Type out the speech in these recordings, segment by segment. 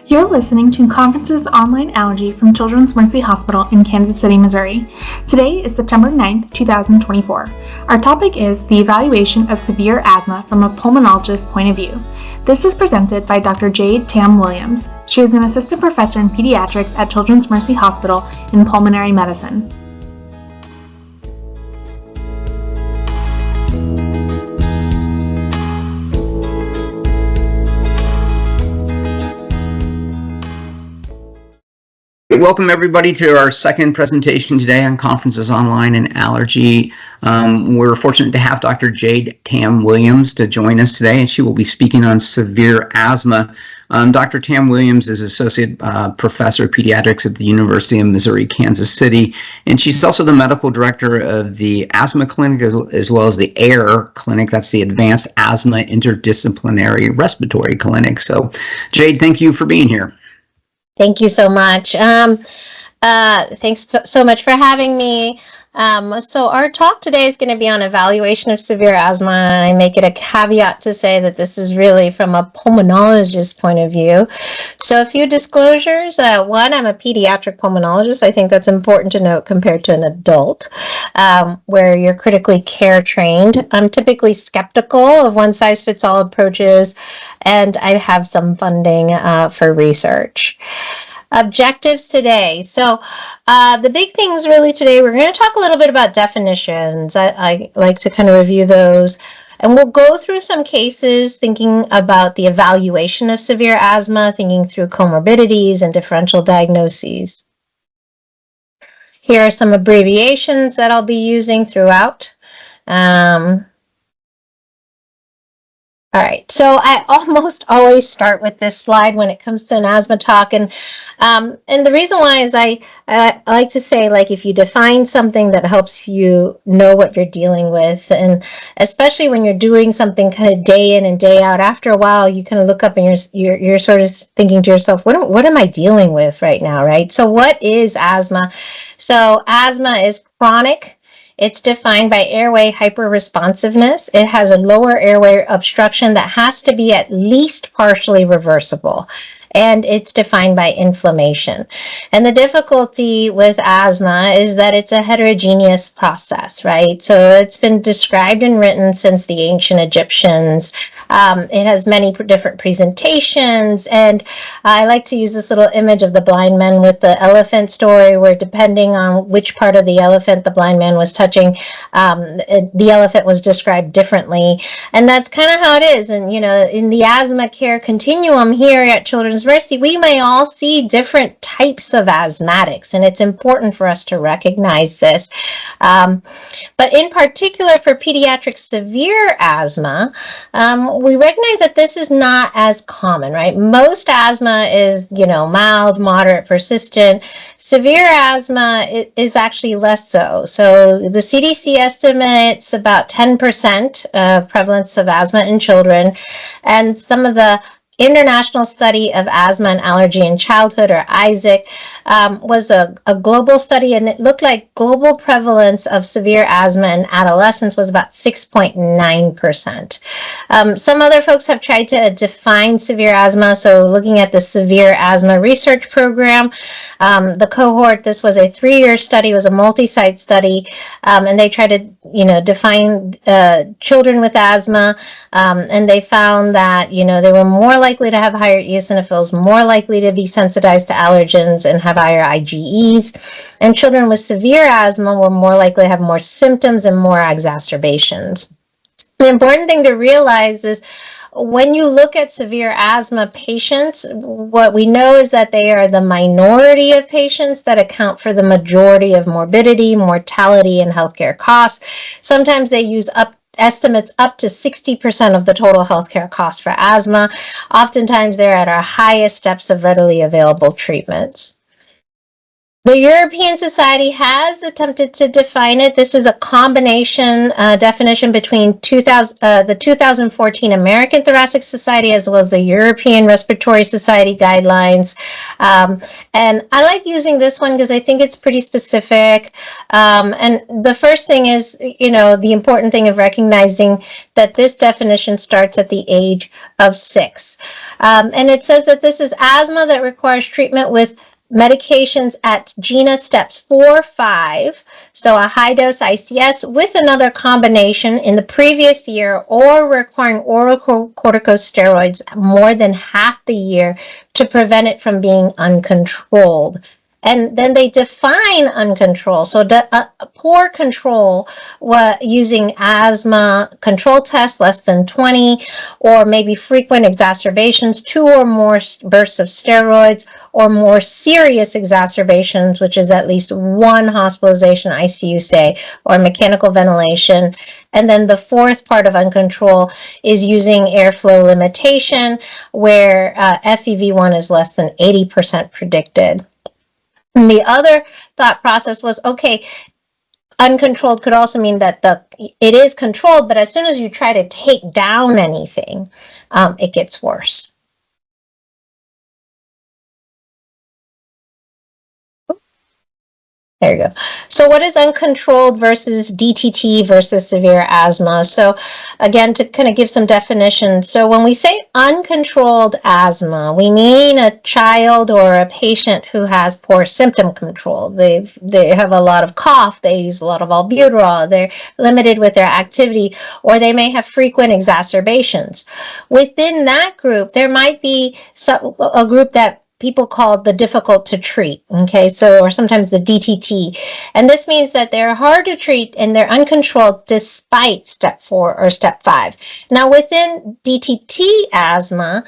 You're listening to Conferences Online Allergy from Children's Mercy Hospital in Kansas City, Missouri. Today is September 9th, 2024. Our topic is the evaluation of severe asthma from a pulmonologist's point of view. This is presented by Dr. Tam Williams. She is an assistant professor in pediatrics at Children's Mercy Hospital in pulmonary medicine. Welcome everybody to our second presentation today on Conferences Online and Allergy. We're fortunate to have Dr. Tam Williams to join us today, and she will be speaking on severe asthma. Dr. Tam Williams is Associate Professor of Pediatrics at the University of Missouri, Kansas City, and she's also the Medical Director of the Asthma Clinic as well as the AIR Clinic. That's the Advanced Asthma Interdisciplinary Respiratory Clinic. So, Jade, thank you for being here. Thank you so much. Thanks so much for having me. So our talk today is going to be on evaluation of severe asthma, and I make it a caveat to say that this is really from a pulmonologist point of view. So a few disclosures. One, I'm a pediatric pulmonologist. I think that's important to note compared to an adult, where you're critically care trained. I'm typically skeptical of one-size-fits-all approaches, and I have some funding for research. Objectives today. So the big things really today, we're going to talk a little bit about definitions. I like to kind of review those. And we'll go through some cases thinking about the evaluation of severe asthma, thinking through comorbidities and differential diagnoses. Here are some abbreviations that I'll be using throughout. All right, so I almost always start with this slide when it comes to an asthma talk, and the reason why is I like to say, like, if you define something that helps you know what you're dealing with, and especially when you're doing something kind of day in and day out, after a while you kind of look up and you're sort of thinking to yourself, what am I dealing with right now, right? So what is asthma? So asthma is chronic. It's defined by airway hyperresponsiveness. It has a lower airway obstruction that has to be at least partially reversible. And it's defined by inflammation. And the difficulty with asthma is that it's a heterogeneous process, right? So it's been described and written since the ancient Egyptians. It has many different presentations. And I like to use this little image of the blind man with the elephant story, where depending on which part of the elephant the blind man was touching, the elephant was described differently. And that's kind of how it is. And, you know, in the asthma care continuum here at Children's Mercy, we may all see different types of asthmatics, and it's important for us to recognize this. But in particular for pediatric severe asthma, we recognize that this is not as common, right? Most asthma is, you know, mild, moderate, persistent. Severe asthma is actually less so. So the CDC estimates about 10% of prevalence of asthma in children, and some of the International Study of Asthma and Allergy in Childhood, or ISAC, was a global study, and it looked like global prevalence of severe asthma in adolescents was about 6.9%. Some other folks have tried to define severe asthma, so looking at the Severe Asthma Research Program, the cohort, this was a 3-year study, was a multi-site study, and they tried to, you know, define children with asthma, and they found that, you know, they were more likely to have higher eosinophils, more likely to be sensitized to allergens and have higher IgEs, and children with severe asthma were more likely to have more symptoms and more exacerbations. The important thing to realize is when you look at severe asthma patients, what we know is that they are the minority of patients that account for the majority of morbidity, mortality, and healthcare costs. Sometimes they use estimates up to 60% of the total healthcare costs for asthma. Oftentimes they're at our highest steps of readily available treatments. The European Society has attempted to define it. This is a combination definition between the 2014 American Thoracic Society as well as the European Respiratory Society guidelines. And I like using this one because I think it's pretty specific. And the first thing is, the important thing of recognizing that this definition starts at the age of 6. And it says that this is asthma that requires treatment with medications at GINA steps 4, 5, so a high dose ICS with another combination in the previous year, or requiring oral corticosteroids more than half the year to prevent it from being uncontrolled. And then they define uncontrolled. So poor control using asthma control tests less than 20, or maybe frequent exacerbations, 2 or more bursts of steroids, or more serious exacerbations, which is at least 1 hospitalization ICU stay, or mechanical ventilation. And then the fourth part of uncontrol is using airflow limitation, where FEV1 is less than 80% predicted. And the other thought process was, okay, uncontrolled could also mean that it is controlled, but as soon as you try to take down anything, it gets worse. There you go. So what is uncontrolled versus DTT versus severe asthma? So again, to kind of give some definition. So when we say uncontrolled asthma, we mean a child or a patient who has poor symptom control. They have a lot of cough, they use a lot of albuterol, they're limited with their activity, or they may have frequent exacerbations. Within that group, there might be a group that people call the difficult to treat, okay, so, or sometimes the DTT. And this means that they're hard to treat and they're uncontrolled despite step 4 or step 5. Now, within DTT asthma,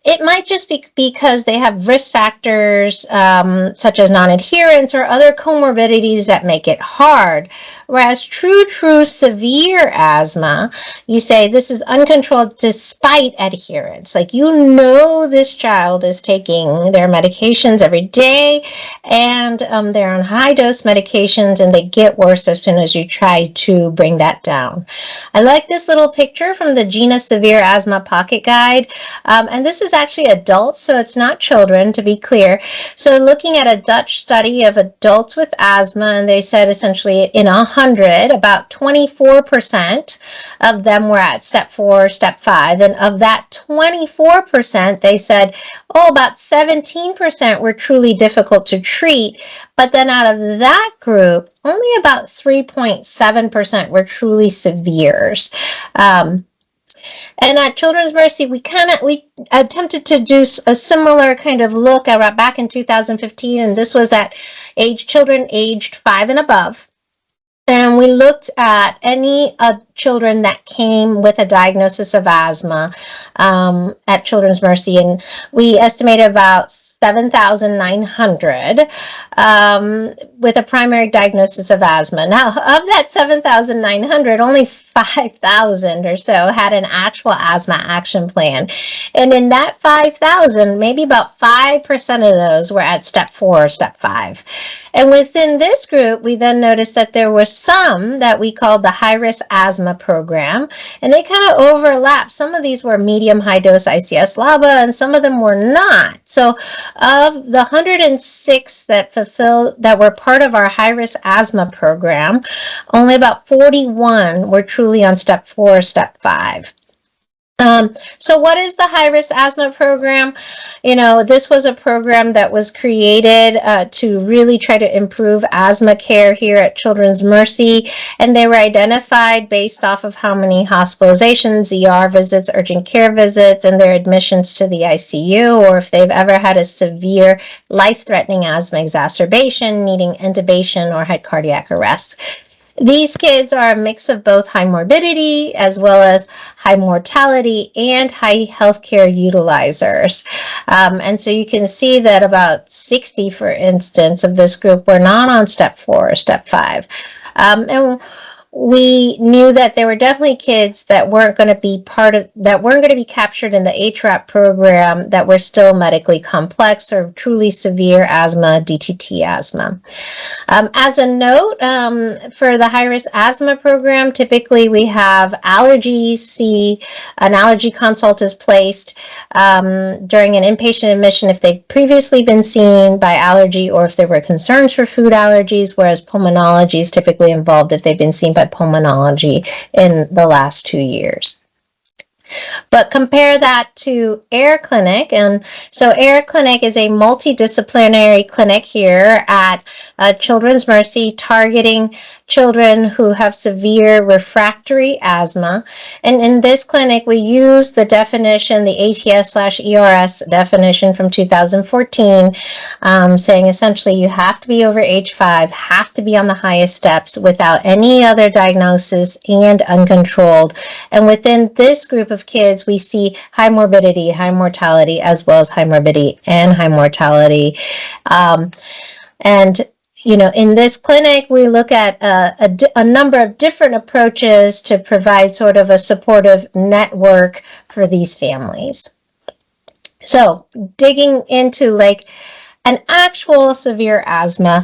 it might just be because they have risk factors such as non-adherence or other comorbidities that make it hard. Whereas true severe asthma, you say this is uncontrolled despite adherence. Like, this child is taking their medications every day, and they're on high dose medications, and they get worse as soon as you try to bring that down. I like this little picture from the GINA Severe Asthma Pocket Guide, and this is actually adults, so it's not children, to be clear. So looking at a Dutch study of adults with asthma, and they said essentially in 100, about 24% of them were at step 4, step 5, and of that 24%, they said, about 17% were truly difficult to treat, but then out of that group, only about 3.7% were truly severes. And at Children's Mercy, we attempted to do a similar kind of look back in 2015, and this was at children aged 5 and above. And we looked at any children that came with a diagnosis of asthma at Children's Mercy, and we estimated about 7,900 with a primary diagnosis of asthma. Now, of that 7,900, only 5,000 or so had an actual asthma action plan. And in that 5,000, maybe about 5% of those were at step 4 or step 5. And within this group, we then noticed that there were some that we called the high-risk asthma program, and they kind of overlap. Some of these were medium high dose ICS LABA, and some of them were not. So of the 106 that were part of our high-risk asthma program, only about 41 were truly on step 4 or step 5. So what is the high-risk asthma program? This was a program that was created to really try to improve asthma care here at Children's Mercy, and they were identified based off of how many hospitalizations, ER visits, urgent care visits, and their admissions to the ICU, or if they've ever had a severe life-threatening asthma exacerbation, needing intubation, or had cardiac arrest. These kids are a mix of both high morbidity as well as high mortality and high healthcare utilizers. And so you can see that about 60, for instance, of this group were not on step 4 or step 5. And we knew that there were definitely kids that weren't going to be captured in the HRAP program that were still medically complex or truly severe asthma, DTT asthma. As a note, for the high-risk asthma program, typically we have allergies. An allergy consult is placed during an inpatient admission if they've previously been seen by allergy or if there were concerns for food allergies, whereas pulmonology is typically involved if they've been seen by pulmonology in the last 2 years. But compare that to Air Clinic. And so Air Clinic is a multidisciplinary clinic here at Children's Mercy targeting children who have severe refractory asthma. And in this clinic, we use the definition, the ATS/ERS definition from 2014, saying essentially you have to be over age 5, have to be on the highest steps without any other diagnosis and uncontrolled. And within this group of kids, we see high morbidity, high mortality, as well as high morbidity and high mortality. And in this clinic, we look at a number of different approaches to provide sort of a supportive network for these families. So digging into like an actual severe asthma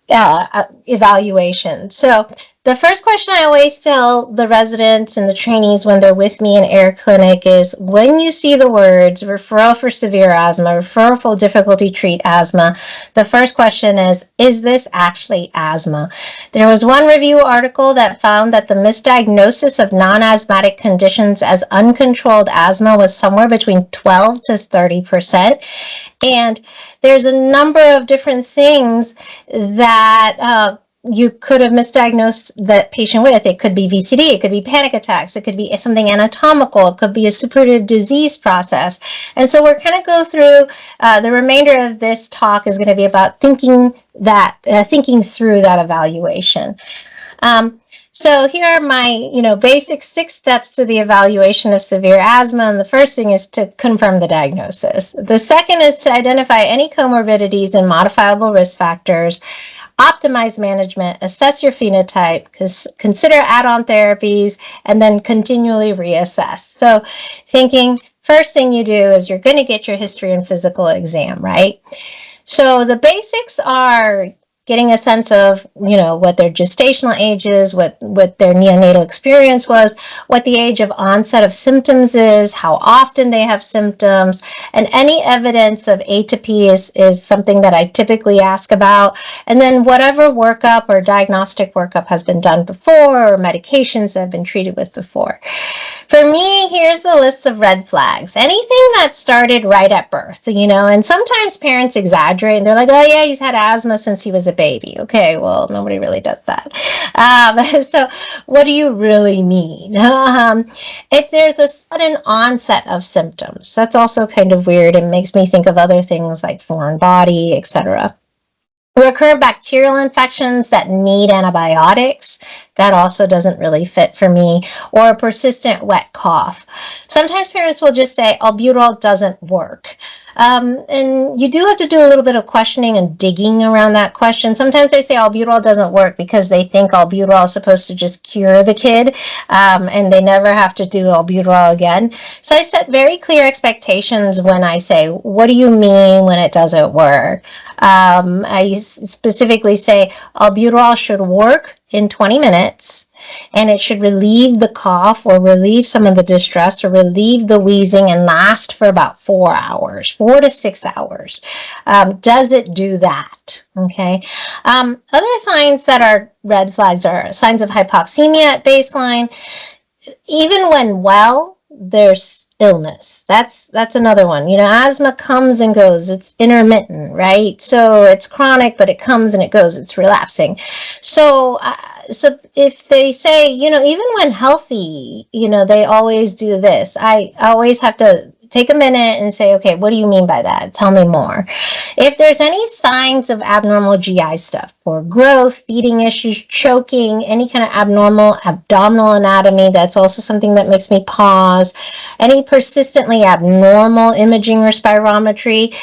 evaluation. So the first question I always tell the residents and the trainees when they're with me in Air Clinic is, when you see the words referral for severe asthma, referral for difficulty treat asthma, the first question is this actually asthma? There was one review article that found that the misdiagnosis of non-asthmatic conditions as uncontrolled asthma was somewhere between 12 to 30%. And there's a number of different things that you could have misdiagnosed that patient with. It could be VCD, it could be panic attacks, it could be something anatomical, it could be a suppurative disease process. And so we're going to go through, the remainder of this talk is going to be about thinking through that evaluation. So here are my, basic 6 steps to the evaluation of severe asthma. And the first thing is to confirm the diagnosis. The second is to identify any comorbidities and modifiable risk factors, optimize management, assess your phenotype, consider add-on therapies, and then continually reassess. So first thing you do is you're going to get your history and physical exam, right? So the basics are getting a sense of, what their gestational age is, what their neonatal experience was, what the age of onset of symptoms is, how often they have symptoms, and any evidence of atopy is something that I typically ask about. And then whatever workup or diagnostic workup has been done before, or medications that have been treated with before. For me, here's the list of red flags. Anything that started right at birth, and sometimes parents exaggerate and they're like, oh yeah, he's had asthma since he was a baby. Okay, well, nobody really does that. So what do you really mean? If there's a sudden onset of symptoms, that's also kind of weird and makes me think of other things like foreign body, etc. Recurrent bacterial infections that need antibiotics, that also doesn't really fit for me, or a persistent wet cough. Sometimes parents will just say albuterol doesn't work. And you do have to do a little bit of questioning and digging around that question. Sometimes they say albuterol doesn't work because they think albuterol is supposed to just cure the kid, and they never have to do albuterol again. So I set very clear expectations when I say, what do you mean when it doesn't work? I specifically say albuterol should work in 20 minutes, and it should relieve the cough or relieve some of the distress or relieve the wheezing and last for about 4 hours, 4 to 6 hours. Does it do that? Okay. Other signs that are red flags are signs of hypoxemia at baseline. Even when well, there's illness. That's another one. Asthma comes and goes. It's intermittent, right? So it's chronic, but it comes and it goes. It's relapsing. So if they say, even when healthy, they always do this, I always have to take a minute and say, okay, what do you mean by that? Tell me more. If there's any signs of abnormal GI stuff, or growth, feeding issues, choking, any kind of abnormal abdominal anatomy, that's also something that makes me pause. Any persistently abnormal imaging or spirometry.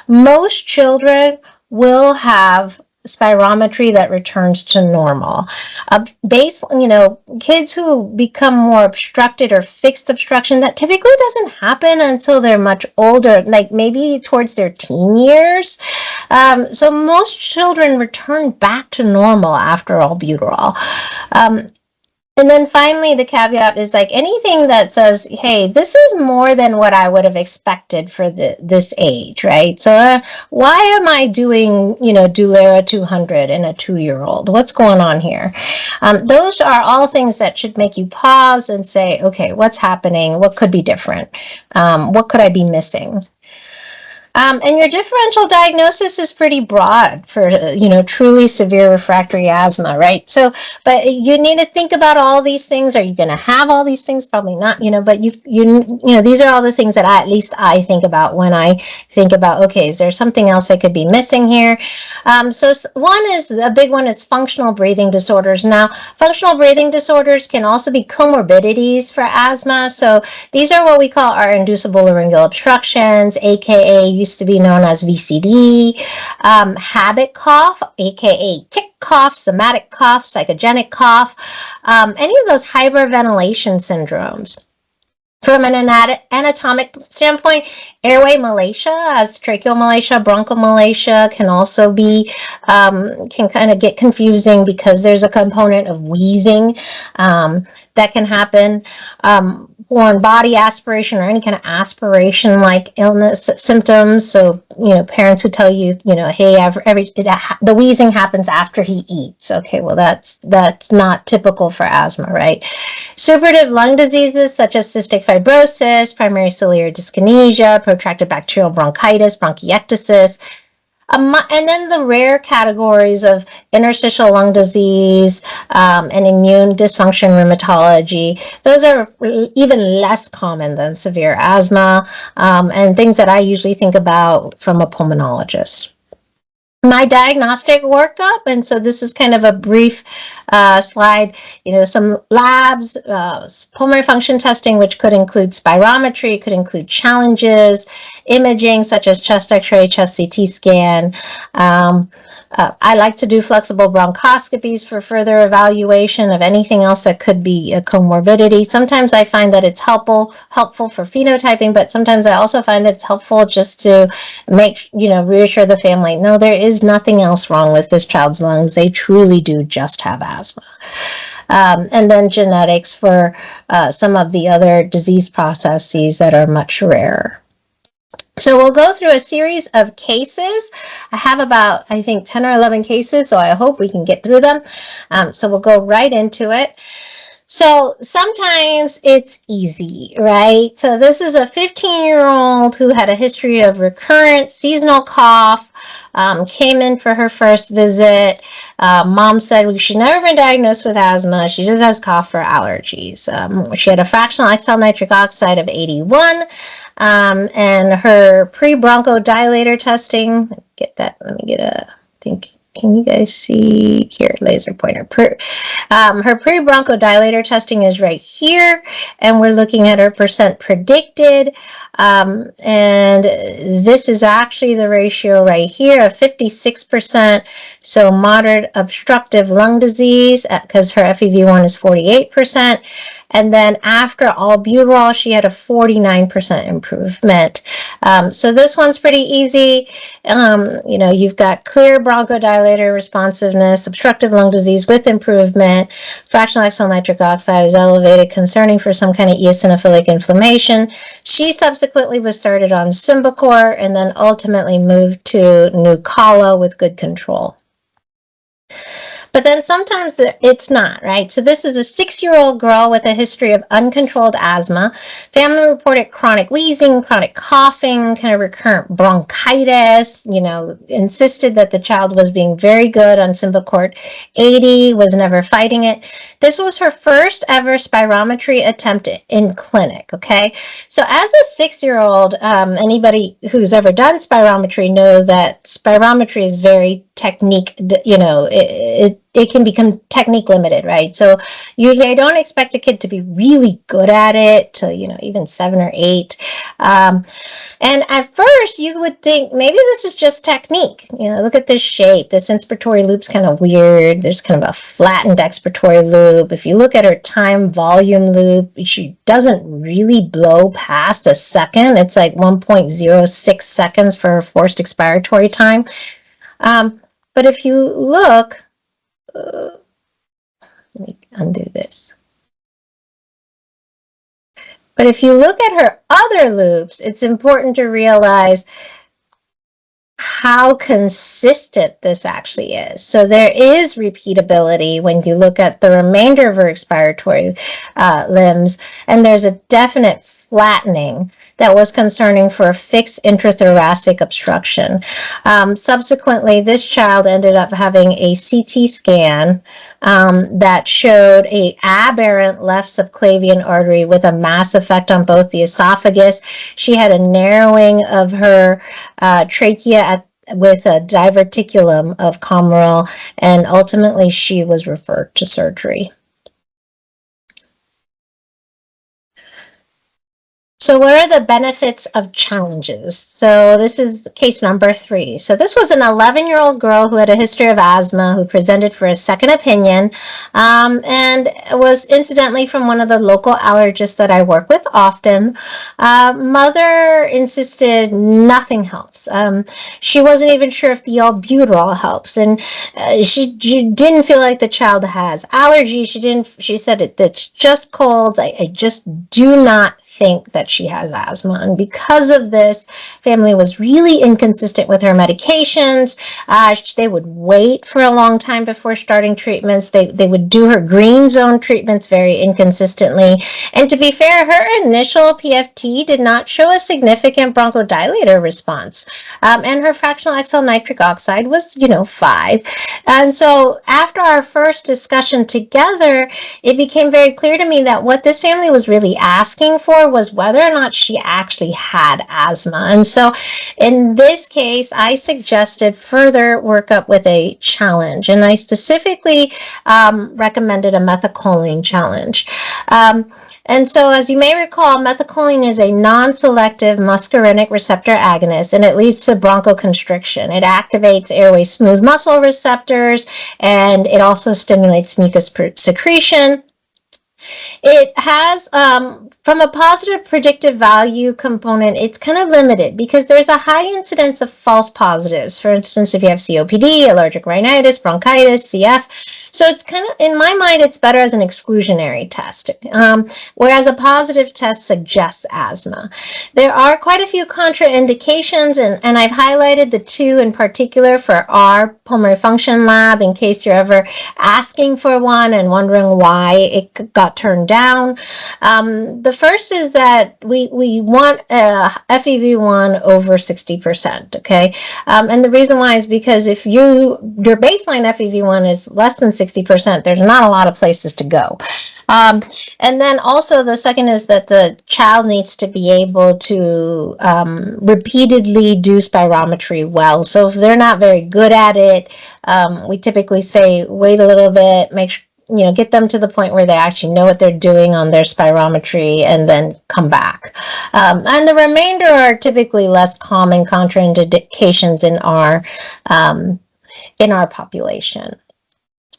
Most children will have spirometry that returns to normal. Kids who become more obstructed or fixed obstruction, that typically doesn't happen until they're much older, like maybe towards their teen years. So most children return back to normal after albuterol. And then finally, the caveat is like anything that says, hey, this is more than what I would have expected for this age, right? So why am I doing, Dulera 200 in a 2-year-old? What's going on here? Those are all things that should make you pause and say, okay, what's happening? What could be different? What could I be missing? And your differential diagnosis is pretty broad for, truly severe refractory asthma, right? So, but you need to think about all these things. Are you going to have all these things? Probably not, but these are all the things that I think about when I think about, okay, is there something else I could be missing here? So a big one is functional breathing disorders. Now, functional breathing disorders can also be comorbidities for asthma. So these are what we call our inducible laryngeal obstructions, aka used to be known as VCD, habit cough, aka tick cough, somatic cough, psychogenic cough, any of those hyperventilation syndromes. From an anatomic standpoint, airway malacia, as tracheal malacia, bronchomalacia can also be, can kind of get confusing because there's a component of wheezing that can happen. Foreign body aspiration or any kind of aspiration like illness symptoms. So, parents who tell you, hey, the wheezing happens after he eats. Okay, well, that's not typical for asthma, right? Suppurative lung diseases such as cystic fibrosis, primary ciliary dyskinesia, protracted bacterial bronchitis, bronchiectasis. And then the rare categories of interstitial lung disease and immune dysfunction rheumatology, those are even less common than severe asthma and things that I usually think about from a pulmonologist. My diagnostic workup, and so this is kind of a brief slide, some labs, pulmonary function testing, which could include spirometry, could include challenges, imaging such as chest x-ray, chest CT scan. I like to do flexible bronchoscopies for further evaluation of anything else that could be a comorbidity. Sometimes I find that it's helpful for phenotyping, but sometimes I also find that it's helpful just to reassure the family, no, there is nothing else wrong with this child's lungs. They truly do just have asthma. And then genetics for some of the other disease processes that are much rarer. So we'll go through a series of cases. I have about, I think, 10 or 11 cases, so I hope we can get through them. So we'll go right into it. So sometimes it's easy, right? So this is a 15-year-old who had a history of recurrent seasonal cough, came in for her first visit. Mom said she'd never been diagnosed with asthma. She just has cough for allergies. She had a fractional exhaled nitric oxide of 81, and her pre-bronchodilator testing, can you guys see here, laser pointer? Her pre-bronchodilator testing is right here, and we're looking at her percent predicted, and this is actually the ratio right here of 56%, so moderate obstructive lung disease, because her FEV1 is 48%, and then after albuterol, she had a 49% improvement. So this one's pretty easy. You've got clear bronchodilator responsiveness, obstructive lung disease with improvement, fractional exhaled nitric oxide is elevated, concerning for some kind of eosinophilic inflammation. She subsequently was started on Symbicort and then ultimately moved to Nucala with good control. But then sometimes it's not, right? So this is a 6-year-old girl with a history of uncontrolled asthma. Family reported chronic wheezing, chronic coughing, kind of recurrent bronchitis, insisted that the child was being very good on Symbicort 80, was never fighting it. This was her first ever spirometry attempt in clinic, okay? So as a 6-year-old, anybody who's ever done spirometry know that spirometry is very technique, it can become technique limited, right? So I don't expect a kid to be really good at it till, even 7 or 8. And at first you would think maybe this is just technique. Look at this shape. This inspiratory loop's kind of weird. There's kind of a flattened expiratory loop. If you look at her time volume loop, she doesn't really blow past a second. It's like 1.06 seconds for her forced expiratory time. But if you look, let me undo this. But if you look at her other loops, it's important to realize how consistent this actually is. So there is repeatability when you look at the remainder of her expiratory limbs, and there's a definite flattening that was concerning for fixed intrathoracic obstruction. Subsequently, this child ended up having a CT scan that showed an aberrant left subclavian artery with a mass effect on both the esophagus. She had a narrowing of her trachea with a diverticulum of Commerell, and ultimately she was referred to surgery. So what are the benefits of challenges? So this is case number 3. So this was an 11-year-old girl who had a history of asthma who presented for a second opinion, and was incidentally from one of the local allergists that I work with often. Mother insisted nothing helps. She wasn't even sure if the albuterol helps, and she didn't feel like the child has allergies. She said it's just colds. I just do not think that she has asthma, and because of this, family was really inconsistent with her medications. They would wait for a long time before starting treatments. They would do her green zone treatments very inconsistently, and to be fair, her initial PFT did not show a significant bronchodilator response, and her fractional XL nitric oxide was 5. And so after our first discussion together, it became very clear to me that what this family was really asking for was whether or not she actually had asthma. And so in this case, I suggested further workup with a challenge, and I specifically recommended a methacholine challenge. And so, as you may recall, methacholine is a non-selective muscarinic receptor agonist, and it leads to bronchoconstriction. It activates airway smooth muscle receptors, and it also stimulates mucus secretion. It has, from a positive predictive value component, it's kind of limited because there's a high incidence of false positives. For instance, if you have COPD, allergic rhinitis, bronchitis, CF. So it's kind of, in my mind, it's better as an exclusionary test, whereas a positive test suggests asthma. There are quite a few contraindications, and I've highlighted the 2 in particular for our pulmonary function lab in case you're ever asking for one and wondering why it got turned down. The first is that we want FEV1 over 60%, okay? And the reason why is because if your baseline FEV1 is less than 60%, there's not a lot of places to go. And then also the second is that the child needs to be able to repeatedly do spirometry well. So if they're not very good at it, we typically say wait a little bit, make sure, get them to the point where they actually know what they're doing on their spirometry, and then come back. And the remainder are typically less common contraindications in our population.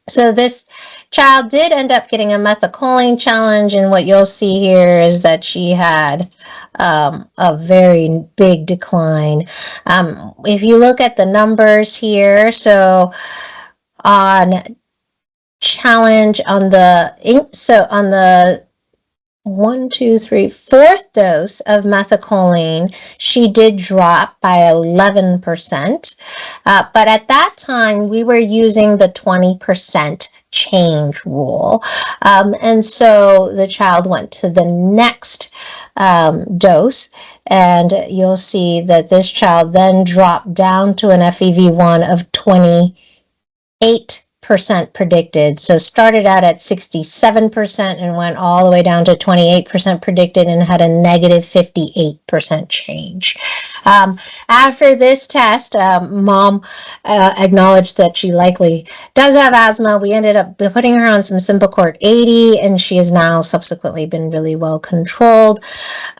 So this child did end up getting a methacholine challenge, and what you'll see here is that she had a very big decline. If you look at the numbers here, so on challenge on the 4th dose of methacholine, she did drop by 11%, but at that time we were using the 20% change rule, and so the child went to the next dose, and you'll see that this child then dropped down to an FEV1 of 28%. percent predicted. So started out at 67% and went all the way down to 28% predicted and had a negative 58% change. After this test, mom acknowledged that she likely does have asthma. We ended up putting her on some Symbicort 80, and she has now subsequently been really well controlled.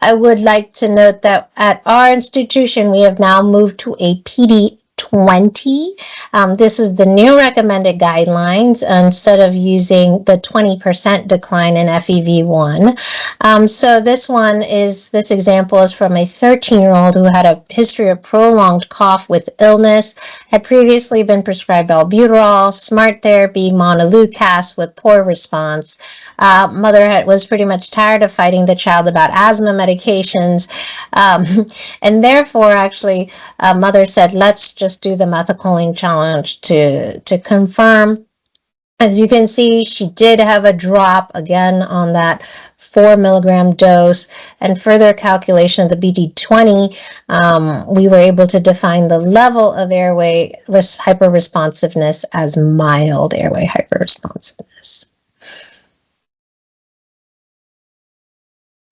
I would like to note that at our institution, we have now moved to a PD 20. This is the new recommended guidelines instead of using the 20% decline in FEV1. So this example is from a 13-year-old who had a history of prolonged cough with illness, had previously been prescribed albuterol, smart therapy, montelukast with poor response. Mother was pretty much tired of fighting the child about asthma medications, and therefore actually mother said, let's just do the methacholine challenge to confirm. As you can see, she did have a drop again on that 4 milligram dose, and further calculation of the BD20, we were able to define the level of airway hyperresponsiveness as mild airway hyperresponsiveness.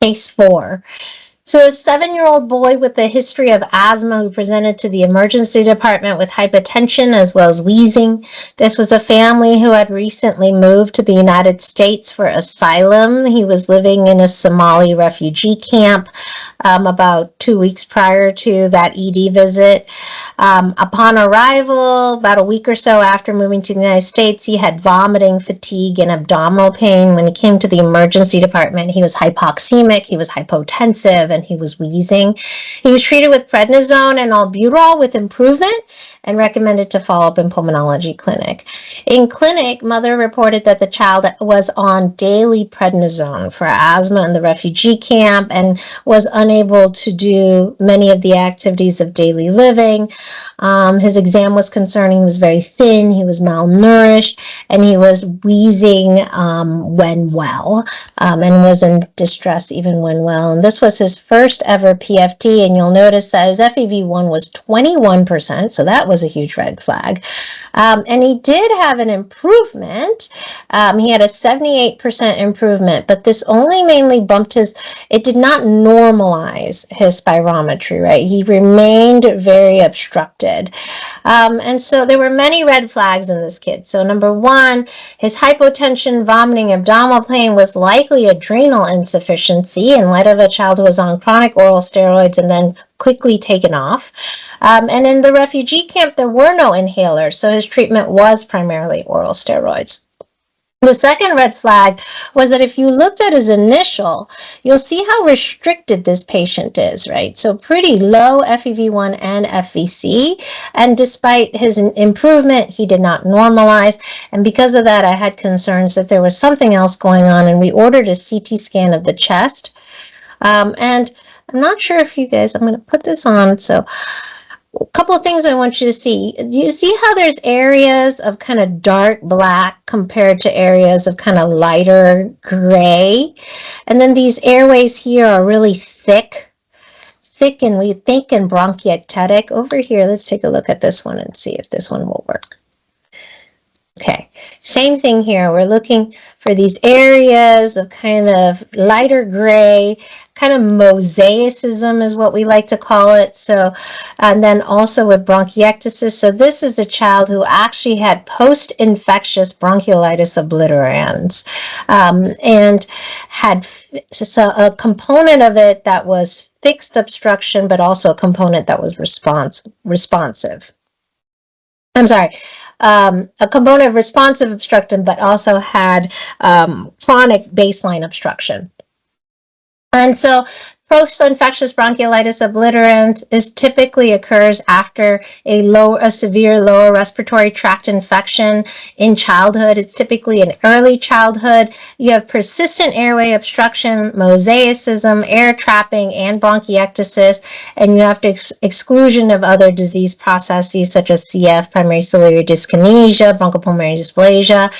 Case 4. So a 7-year-old boy with a history of asthma who presented to the emergency department with hypotension as well as wheezing. This was a family who had recently moved to the United States for asylum. He was living in a Somali refugee camp about 2 weeks prior to that ED visit. Upon arrival, about a week or so after moving to the United States, he had vomiting, fatigue, and abdominal pain. When he came to the emergency department, he was hypoxemic, he was hypotensive, and he was wheezing. He was treated with prednisone and albuterol with improvement and recommended to follow up in pulmonology clinic. In clinic, mother reported that the child was on daily prednisone for asthma in the refugee camp and was unable to do many of the activities of daily living. His exam was concerning. He was very thin, he was malnourished, and he was wheezing when well, and was in distress even when well. And this was his first ever PFT, and you'll notice that his FEV1 was 21%, so that was a huge red flag. And he did have an improvement. He had a 78% improvement, but this only mainly bumped it did not normalize his spirometry, right? He remained very obstructed. And so there were many red flags in this kid. So number one, his hypotension, vomiting, abdominal pain was likely adrenal insufficiency in light of a child who was on chronic oral steroids and then quickly taken off. And in the refugee camp, there were no inhalers, so his treatment was primarily oral steroids. The second red flag was that if you looked at his initial, you'll see how restricted this patient is, right? So pretty low FEV1 and FVC, and despite his improvement, he did not normalize, and because of that, I had concerns that there was something else going on, and we ordered a CT scan of the chest. And I'm not sure if you guys, I'm going to put this on, so a couple of things I want you to see. Do you see how there's areas of kind of dark black compared to areas of kind of lighter gray? And then these airways here are really thick, and we think in bronchiectatic. Over here, let's take a look at this one and see if this one will work. Okay, same thing here. We're looking for these areas of kind of lighter gray, kind of mosaicism is what we like to call it. So, and then also with bronchiectasis. So this is a child who actually had post-infectious bronchiolitis obliterans, and had a component of it that was fixed obstruction, but also a component that was responsive. I'm sorry, a component of responsive obstruction, but also had chronic baseline obstruction. And so post-infectious bronchiolitis obliterans typically occurs after a severe lower respiratory tract infection in childhood. It's typically in early childhood. You have persistent airway obstruction, mosaicism, air trapping, and bronchiectasis, and you have exclusion of other disease processes such as CF, primary ciliary dyskinesia, bronchopulmonary dysplasia.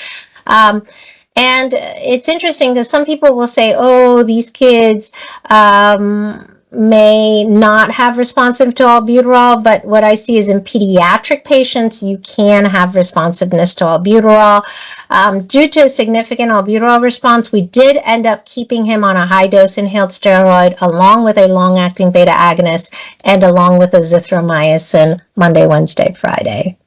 And it's interesting because some people will say, oh, these kids, may not have responsive to albuterol, but what I see is in pediatric patients, you can have responsiveness to albuterol. Due to a significant albuterol response, we did end up keeping him on a high-dose inhaled steroid along with a long-acting beta agonist and along with azithromycin Monday, Wednesday, Friday.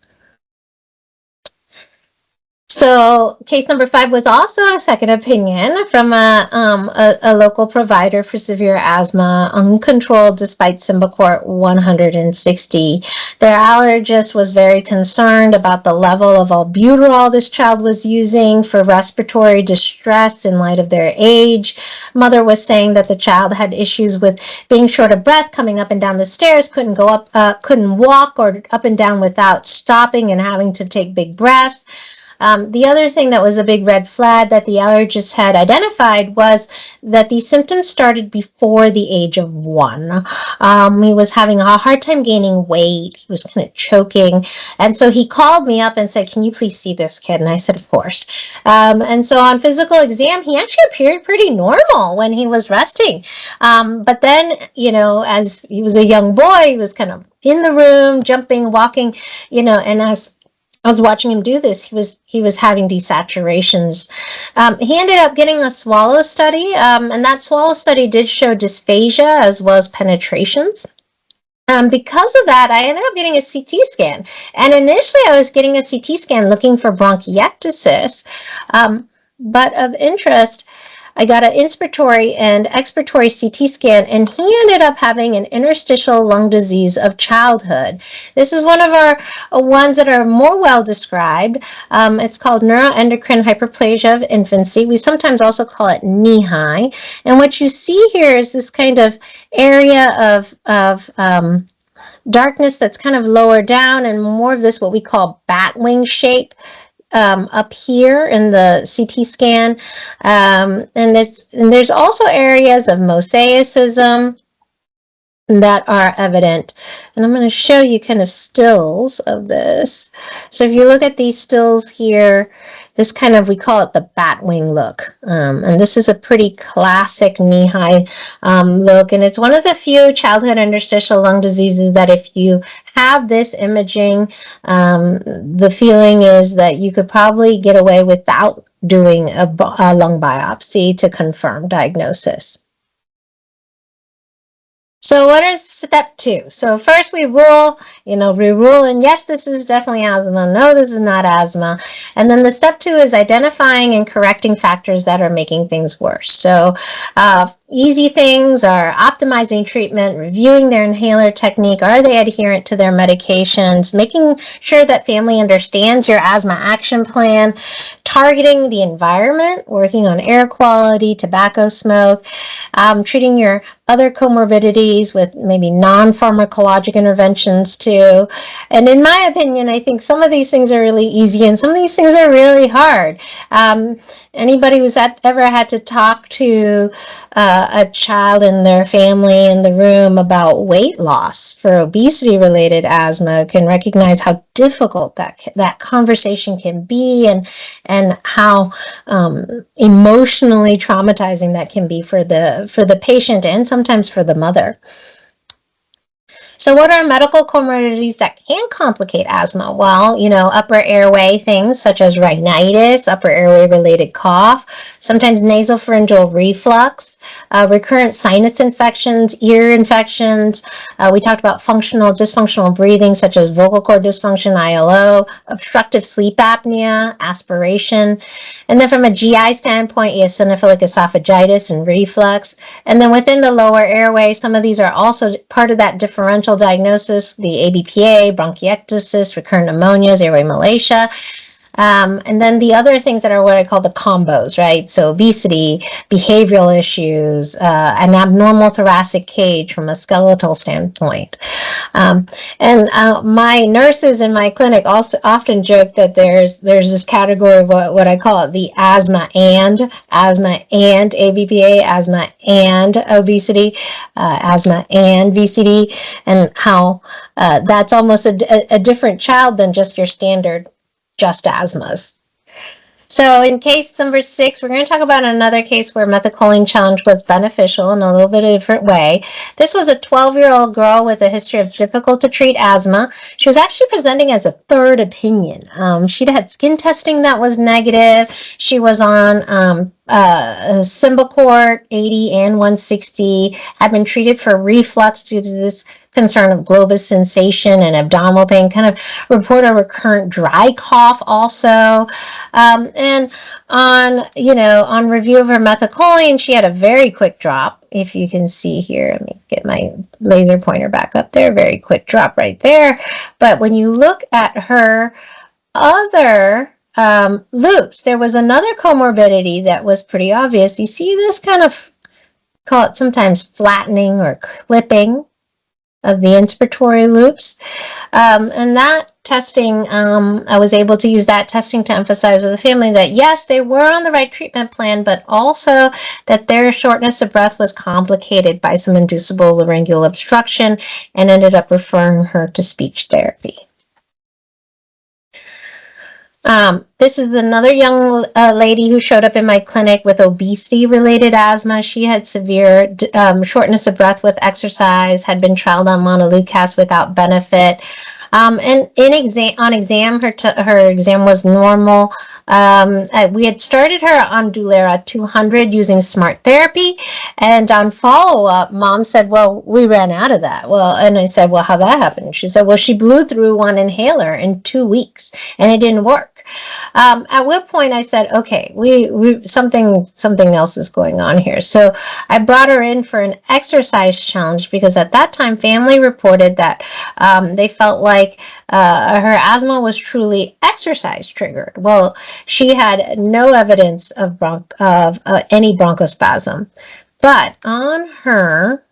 So case number 5 was also a second opinion from a local provider for severe asthma, uncontrolled despite Symbicort 160. Their allergist was very concerned about the level of albuterol this child was using for respiratory distress in light of their age. Mother was saying that the child had issues with being short of breath, coming up and down the stairs, couldn't walk or up and down without stopping and having to take big breaths. The other thing that was a big red flag that the allergist had identified was that these symptoms started before the age of 1. He was having a hard time gaining weight. He was kind of choking. And so he called me up and said, "Can you please see this kid?" And I said, "Of course." And so on physical exam, he actually appeared pretty normal when he was resting. But then, as he was a young boy, he was kind of in the room, jumping, walking, and as I was watching him do this, he was having desaturations. He ended up getting a swallow study, and that swallow study did show dysphagia as well as penetrations. Because of that, I ended up getting a CT scan. And initially, I was getting a CT scan looking for bronchiectasis. But of interest, I got an inspiratory and expiratory CT scan, and he ended up having an interstitial lung disease of childhood. This is one of our ones that are more well described. It's called neuroendocrine hyperplasia of infancy. We sometimes also call it knee-high. And what you see here is this kind of area of darkness that's kind of lower down, and more of this what we call bat wing shape up here in the CT scan. And there's also areas of mosaicism that are evident. And I'm going to show you kind of stills of this. So if you look at these stills here, this kind of, we call it the bat wing look. And this is a pretty classic knee-high look. And it's one of the few childhood interstitial lung diseases that if you have this imaging, the feeling is that you could probably get away without doing a lung biopsy to confirm diagnosis. So what is step 2? So first we rule, and yes, this is definitely asthma. No, this is not asthma. And then the step 2 is identifying and correcting factors that are making things worse. So easy things are optimizing treatment, reviewing their inhaler technique. Are they adherent to their medications? Making sure that family understands your asthma action plan, targeting the environment, working on air quality, tobacco smoke, treating your other comorbidities with maybe non-pharmacologic interventions too. And in my opinion, I think some of these things are really easy and some of these things are really hard. Anybody who's ever had to talk to a child and their family in the room about weight loss for obesity-related asthma can recognize how difficult that conversation can be, and how emotionally traumatizing that can be for the patient and sometimes for the mother. So what are medical comorbidities that can complicate asthma? Well, upper airway things such as rhinitis, upper airway related cough, sometimes nasopharyngeal reflux, recurrent sinus infections, ear infections. We talked about dysfunctional breathing such as vocal cord dysfunction, ILO, obstructive sleep apnea, aspiration. And then from a GI standpoint, eosinophilic esophagitis and reflux. And then within the lower airway, some of these are also part of that differential diagnosis, the ABPA, bronchiectasis, recurrent pneumonias, airway malacia. And then the other things that are what I call the combos, right? So obesity, behavioral issues, an abnormal thoracic cage from a skeletal standpoint. My nurses in my clinic also often joke that there's this category of what I call it, the asthma and ABPA, asthma and obesity, asthma and VCD, and how that's almost a different child than just your standard just asthmas. So in case number 6, we're going to talk about another case where methacholine challenge was beneficial in a little bit of a different way. This was a 12-year-old girl with a history of difficult to treat asthma. She was actually presenting as a third opinion. She'd had skin testing that was negative. She was on Symbicort 80 and 160, had been treated for reflux due to this concern of globus sensation and abdominal pain, kind of report a recurrent dry cough also. And on review of her methacholine, she had a very quick drop. If you can see here, let me get my laser pointer back up there, very quick drop right there. But when you look at her other loops, there was another comorbidity that was pretty obvious. You see this kind of, call it sometimes flattening or clipping of the inspiratory loops. And that testing, I was able to use that testing to emphasize with the family that yes, they were on the right treatment plan, but also that their shortness of breath was complicated by some inducible laryngeal obstruction, and ended up referring her to speech therapy. This is another young lady who showed up in my clinic with obesity-related asthma. She had severe shortness of breath with exercise, had been trialed on montelukast without benefit. And on exam, her exam was normal. We had started her on Dulera 200 using smart therapy, and on follow-up, Mom said, well, we ran out of that. And I said, well, how'd that happen? She said, well, she blew through one inhaler in 2 weeks, and it didn't work. At what point I said, okay, we something else is going on here. So I brought her in for an exercise challenge, because at that time, family reported that they felt like her asthma was truly exercise triggered. Well, she had no evidence of any bronchospasm, but on her,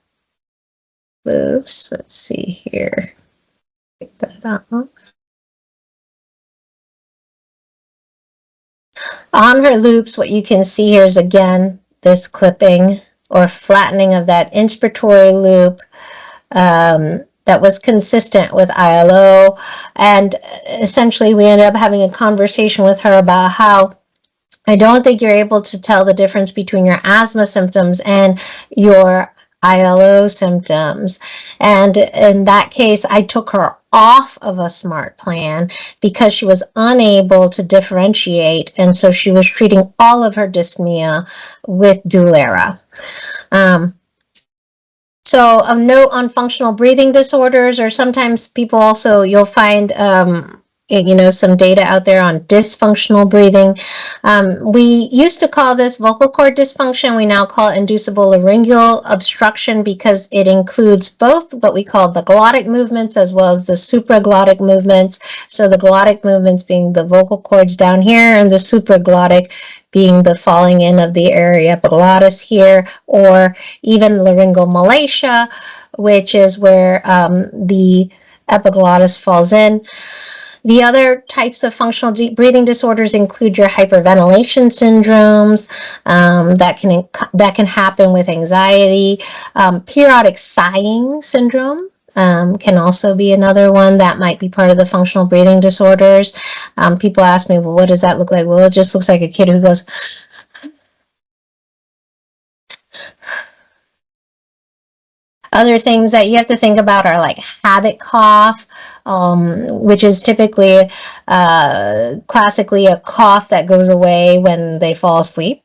let's see here. Pick that up. On her loops, what you can see here is, again, this clipping or flattening of that inspiratory loop that was consistent with ILO. And essentially, we ended up having a conversation with her about how I don't think you're able to tell the difference between your asthma symptoms and your ILO symptoms. And in that case, I took her off of a smart plan because she was unable to differentiate, and so she was treating all of her dyspnea with Dulera. So a note on functional breathing disorders, or sometimes people also, you'll find some data out there on dysfunctional breathing. We used to call this vocal cord dysfunction. We now call it inducible laryngeal obstruction, because it includes both what we call the glottic movements as well as the supraglottic movements. So the glottic movements being the vocal cords down here, and the supraglottic being the falling in of the area epiglottis here, or even laryngeal malacia, which is where the epiglottis falls in. The other types of functional deep breathing disorders include your hyperventilation syndromes that can happen with anxiety. Periodic sighing syndrome can also be another one that might be part of the functional breathing disorders. People ask me, well, what does that look like? Well, it just looks like a kid who goes... Other things that you have to think about are like habit cough, which is typically, classically a cough that goes away when they fall asleep,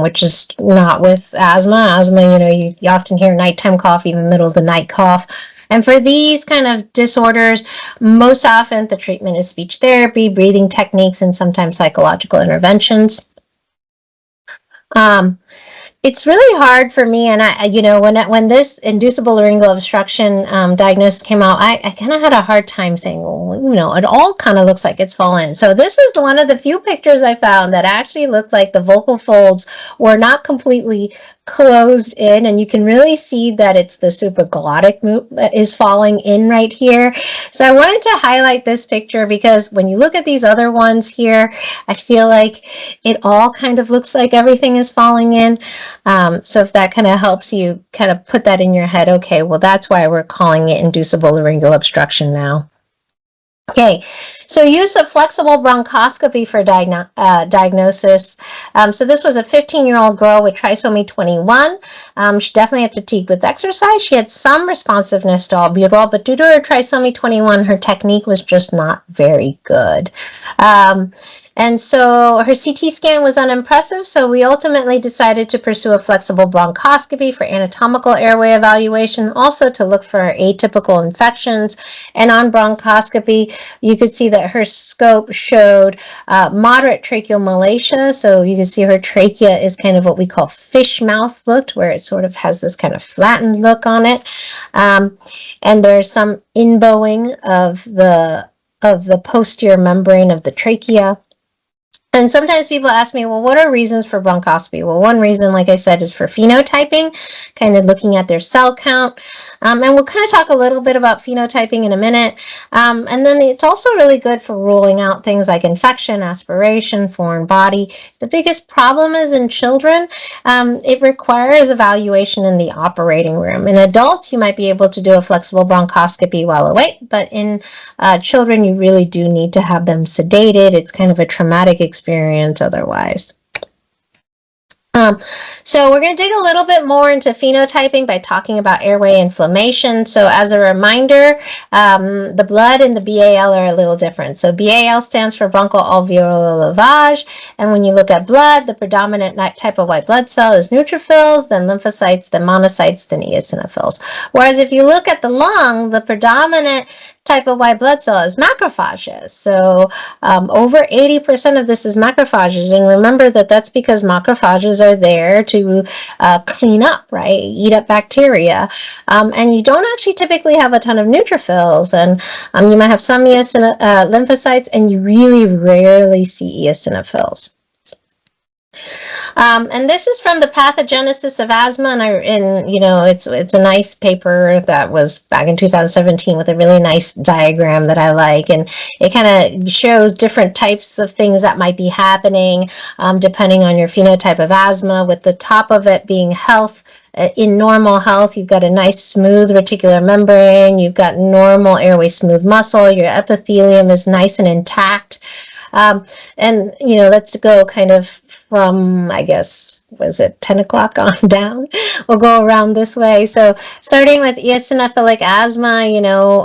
which is not with asthma. Asthma, you often hear nighttime cough, even middle of the night cough. And for these kind of disorders, most often the treatment is speech therapy, breathing techniques, and sometimes psychological interventions. It's really hard for me, and when this inducible laryngeal obstruction diagnosis came out, I kind of had a hard time saying, well, it all kind of looks like it's fallen. So this was one of the few pictures I found that actually looked like the vocal folds were not completely closed in, and you can really see that it's the supraglottic is falling in right here. So I wanted to highlight this picture because when you look at these other ones here, I feel like it all kind of looks like everything is falling in. So if that kind of helps you kind of put that in your head, okay, well, that's why we're calling it inducible laryngeal obstruction now. Okay, so use of flexible bronchoscopy for diagnosis. So this was a 15-year-old girl with trisomy 21. She definitely had fatigue with exercise. She had some responsiveness to albuterol, but due to her trisomy 21, her technique was just not very good. And so her CT scan was unimpressive, so we ultimately decided to pursue a flexible bronchoscopy for anatomical airway evaluation, also to look for atypical infections. And on bronchoscopy, you could see that her scope showed moderate tracheal malacia. So you can see her trachea is kind of what we call fish mouth looked, where it sort of has this kind of flattened look on it. And there's some inbowing of the posterior membrane of the trachea. And sometimes people ask me, well, what are reasons for bronchoscopy? Well, one reason, like I said, is for phenotyping, kind of looking at their cell count. And we'll kind of talk a little bit about phenotyping in a minute. And then it's also really good for ruling out things like infection, aspiration, foreign body. The biggest problem is in children. It requires evaluation in the operating room. In adults, you might be able to do a flexible bronchoscopy while awake, but in children, you really do need to have them sedated. It's kind of a traumatic experience otherwise. So we're going to dig a little bit more into phenotyping by talking about airway inflammation. So as a reminder, the blood and the BAL are a little different. So BAL stands for bronchoalveolar lavage, and when you look at blood, the predominant type of white blood cell is neutrophils, then lymphocytes, then monocytes, then eosinophils. Whereas if you look at the lung, the predominant type of white blood cell is macrophages. So over 80% of this is macrophages, and remember that that's because macrophages are there to clean up, right? Eat up bacteria. And you don't actually typically have a ton of neutrophils, and you might have some lymphocytes, and you really rarely see eosinophils. And this is from the Pathogenesis of Asthma, and you know, it's a nice paper that was back in 2017 with a really nice diagram that I like, and it kind of shows different types of things that might be happening depending on your phenotype of asthma, with the top of it being health. In normal health, you've got a nice smooth reticular membrane, you've got normal airway smooth muscle, your epithelium is nice and intact. And, you know, let's go kind of from, I guess, was it 10 o'clock on down? We'll go around this way. So starting with eosinophilic asthma, you know,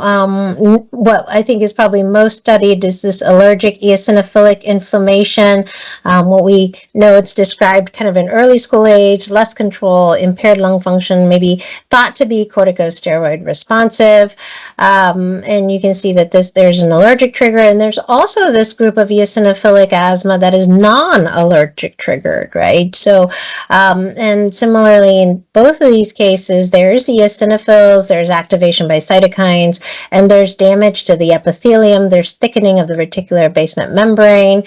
what I think is probably most studied is this allergic eosinophilic inflammation. What we know, it's described kind of in early school age, less control, impaired lung function, maybe thought to be corticosteroid responsive. And you can see that there's an allergic trigger, and there's also this group of eosinophilic asthma that is non-allergic triggered, right? So, and similarly in both of these cases, there's eosinophils, there's activation by cytokines, and there's damage to the epithelium, there's thickening of the reticular basement membrane.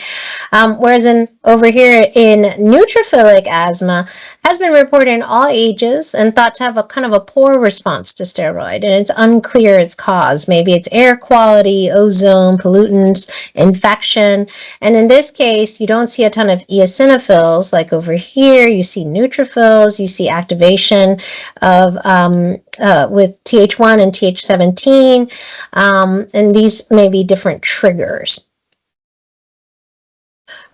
Whereas over here in neutrophilic asthma has been reported in all ages and thought to have a kind of a poor response to steroid, and it's unclear its cause. Maybe it's air quality, ozone, pollutants, infection, and in this case, you don't see a ton of eosinophils like over here. You see neutrophils, you see activation of with Th1 and Th17, and these may be different triggers.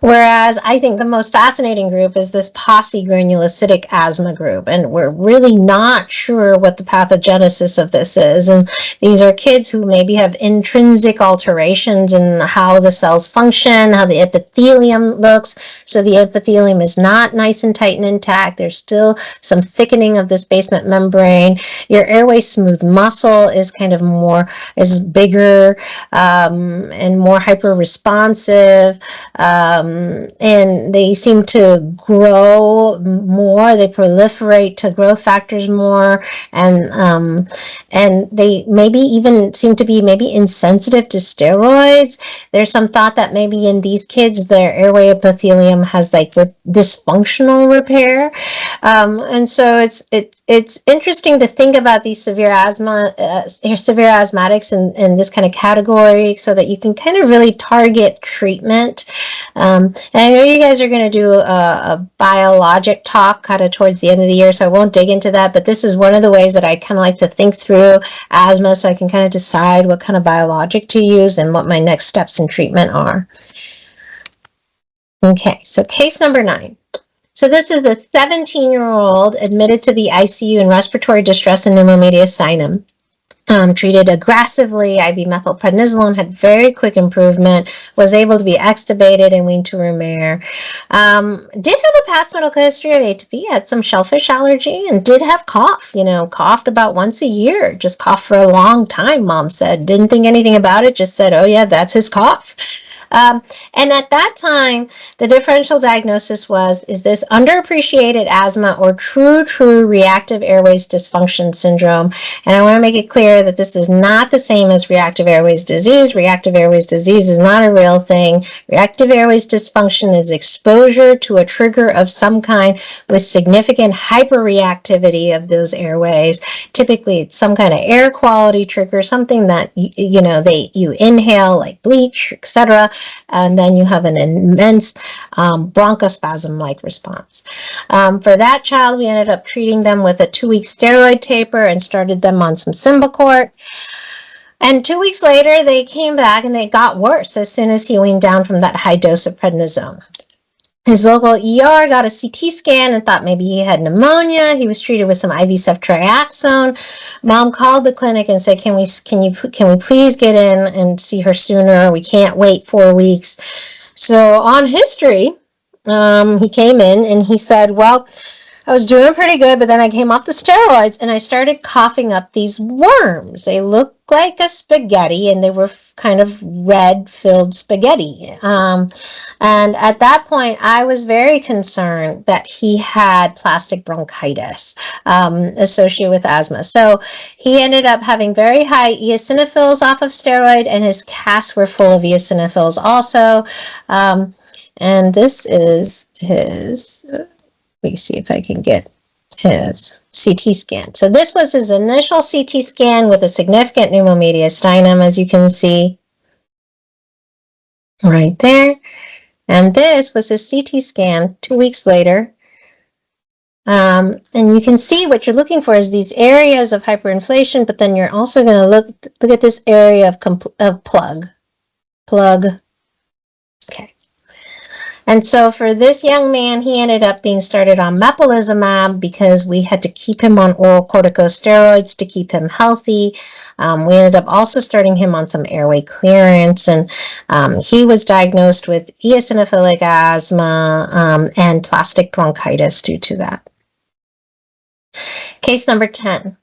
Whereas I think the most fascinating group is this polygranulocytic asthma group, and we're really not sure what the pathogenesis of this is. And these are kids who maybe have intrinsic alterations in how the cells function, how the epithelium looks. So the epithelium is not nice and tight and intact. There's still some thickening of this basement membrane. Your airway smooth muscle is kind of is bigger and more hyper-responsive. And they seem to grow more, they proliferate to growth factors more, and they maybe even seem to be maybe insensitive to steroids. There's some thought that maybe in these kids their airway epithelium has like dysfunctional repair, and so it's interesting to think about these severe asthmatics in this kind of category, so that you can kind of really target treatment And I know you guys are going to do a biologic talk kind of towards the end of the year, so I won't dig into that, but this is one of the ways that I kind of like to think through asthma so I can kind of decide what kind of biologic to use and what my next steps in treatment are. Okay, so case number 9. So this is a 17-year-old admitted to the ICU in respiratory distress and pneumomediastinum. Treated aggressively, IV methylprednisolone, had very quick improvement, was able to be extubated and weaned to room air. Did have a past medical history of atopy, had some shellfish allergy, and did have cough, coughed about once a year, just coughed for a long time, mom said. Didn't think anything about it, just said, oh yeah, that's his cough. And at that time, the differential diagnosis was, is this underappreciated asthma or true reactive airways dysfunction syndrome? And I want to make it clear that this is not the same as reactive airways disease. Reactive airways disease is not a real thing. Reactive airways dysfunction is exposure to a trigger of some kind with significant hyperreactivity of those airways. Typically, it's some kind of air quality trigger, something that you inhale, like bleach, etc., and then you have an immense bronchospasm-like response. For that child, we ended up treating them with a 2-week steroid taper and started them on some Symbicort. And 2 weeks later, they came back and they got worse as soon as he weaned down from that high dose of prednisone. His local ER got a CT scan and thought maybe he had pneumonia. He was treated with some IV ceftriaxone. Mom called the clinic and said, can we please get in and see her sooner? We can't wait 4 weeks. So on history, he came in and he said, well, I was doing pretty good, but then I came off the steroids and I started coughing up these worms. They looked like a spaghetti and they were kind of red-filled spaghetti. And at that point, I was very concerned that he had plastic bronchitis associated with asthma. So he ended up having very high eosinophils off of steroid, and his casts were full of eosinophils also. And this is his... Let me see if I can get his CT scan. So this was his initial CT scan with a significant pneumomediastinum, as you can see right there. And this was his CT scan 2 weeks later. And you can see what you're looking for is these areas of hyperinflation, but then you're also going to look at this area of plug. Okay. And so for this young man, he ended up being started on mepolizumab because we had to keep him on oral corticosteroids to keep him healthy. We ended up also starting him on some airway clearance, and he was diagnosed with eosinophilic asthma and plastic bronchitis due to that. Case number 10.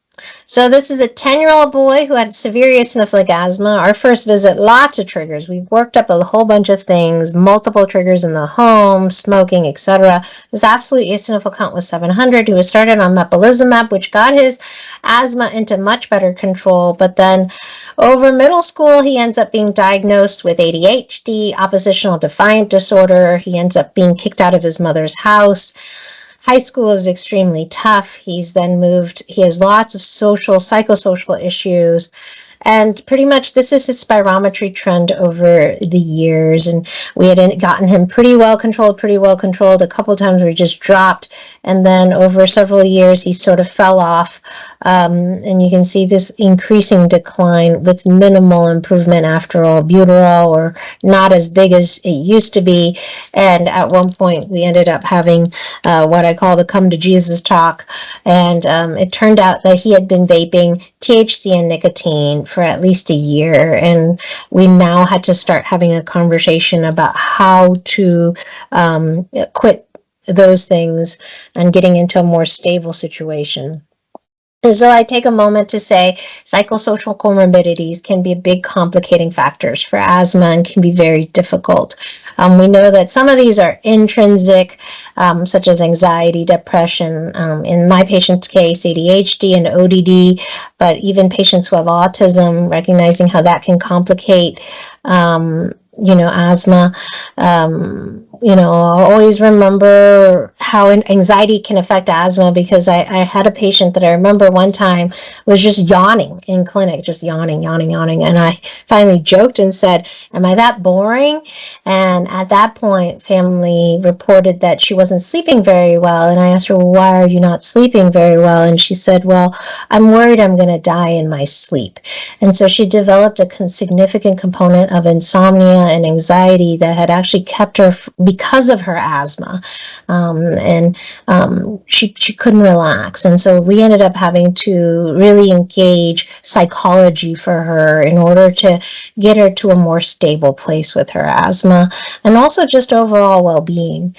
So this is a 10-year-old boy who had severe eosinophilic asthma. Our first visit, lots of triggers. We've worked up a whole bunch of things, multiple triggers in the home, smoking, etc. His absolute eosinophil count was 700. He was started on mepolizumab, which got his asthma into much better control. But then over middle school, he ends up being diagnosed with ADHD, oppositional defiant disorder. He ends up being kicked out of his mother's house. High school is extremely tough. He's then moved. He has lots of psychosocial issues. And pretty much this is his spirometry trend over the years. And we had gotten him pretty well controlled. A couple of times we just dropped. And then over several years, he sort of fell off. And you can see this increasing decline with minimal improvement after albuterol, or not as big as it used to be. And at one point, we ended up having what I call the come to Jesus talk, and it turned out that he had been vaping THC and nicotine for at least a year, and we now had to start having a conversation about how to quit those things and getting into a more stable situation. And so I take a moment to say psychosocial comorbidities can be big complicating factors for asthma and can be very difficult. We know that some of these are intrinsic, such as anxiety, depression, in my patient's case, ADHD and ODD, but even patients who have autism, recognizing how that can complicate asthma. I always remember how anxiety can affect asthma, because I had a patient that I remember one time was just yawning in clinic, just yawning. And I finally joked and said, "Am I that boring?" And at that point, family reported that she wasn't sleeping very well. And I asked her, "Well, why are you not sleeping very well?" And she said, "Well, I'm worried I'm going to die in my sleep." And so she developed a significant component of insomnia and anxiety that had actually kept her because of her asthma, and she couldn't relax. And so we ended up having to really engage psychology for her in order to get her to a more stable place with her asthma, and also just overall well-being.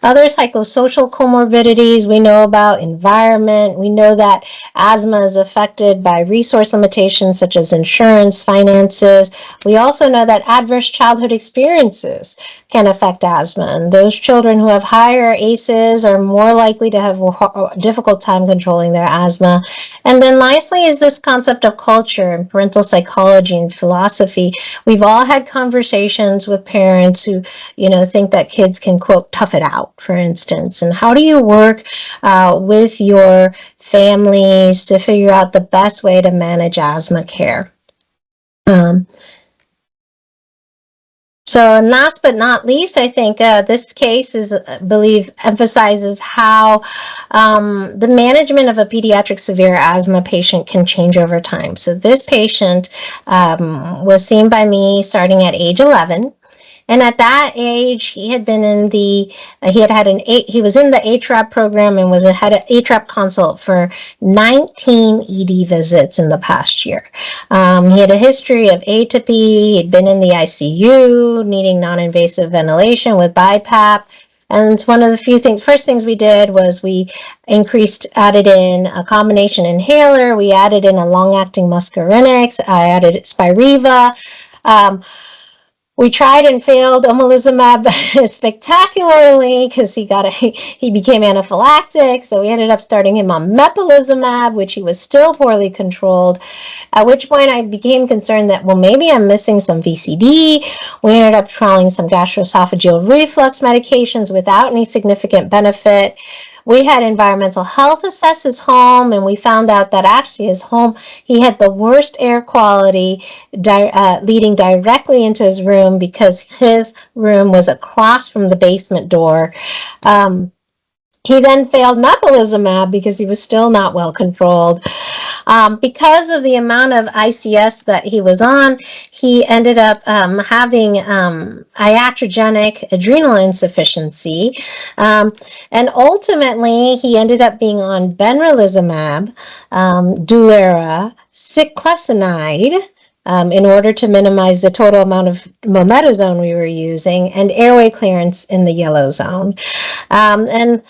Other psychosocial comorbidities we know about: environment. We know that asthma is affected by resource limitations such as insurance, finances. We also know that adverse childhood experiences can affect asthma, and those children who have higher ACEs are more likely to have a difficult time controlling their asthma. And then lastly is this concept of culture and parental psychology and philosophy. We've all had conversations with parents who, think that kids can, quote, tough it out, for instance. And how do you work with your families to figure out the best way to manage asthma care? And last but not least, I think this case emphasizes how the management of a pediatric severe asthma patient can change over time. So this patient was seen by me starting at age 11. And at that age, he had been in he was in the ATRAP program and had an ATRAP consult for 19 ED visits in the past year. He had a history of atopy. He'd been in the ICU, needing non-invasive ventilation with BiPAP. And one of the first things we did was we added in a combination inhaler. We added in a long-acting muscarinic. I added Spiriva. We tried and failed omalizumab spectacularly because he became anaphylactic. So we ended up starting him on mepolizumab, which he was still poorly controlled. At which point I became concerned that, well, maybe I'm missing some VCD. We ended up trialing some gastroesophageal reflux medications without any significant benefit. We had environmental health assess his home, and we found out that actually his home, he had the worst air quality leading directly into his room, because his room was across from the basement door. He then failed mepolizumab because he was still not well controlled. Because of the amount of ICS that he was on, he ended up having iatrogenic adrenal insufficiency. And ultimately, he ended up being on benralizumab, Dulera, ciclesonide, in order to minimize the total amount of mometasone we were using, and airway clearance in the yellow zone. And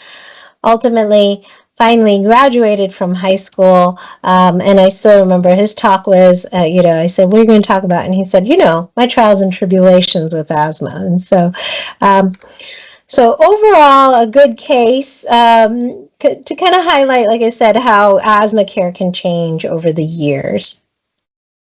ultimately, finally graduated from high school, and I still remember his talk was, I said, "What are you going to talk about?" And he said, "My trials and tribulations with asthma." And so overall, a good case to kind of highlight, like I said, how asthma care can change over the years.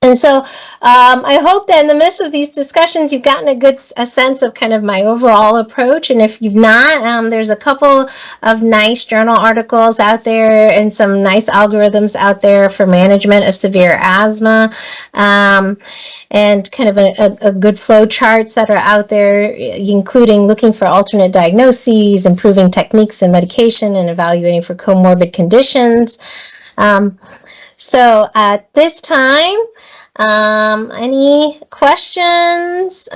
And so I hope that in the midst of these discussions, you've gotten a sense of kind of my overall approach. And if you've not, there's a couple of nice journal articles out there and some nice algorithms out there for management of severe asthma, and kind of a good flow charts that are out there, including looking for alternate diagnoses, improving techniques and medication, and evaluating for comorbid conditions. So at this time, any questions?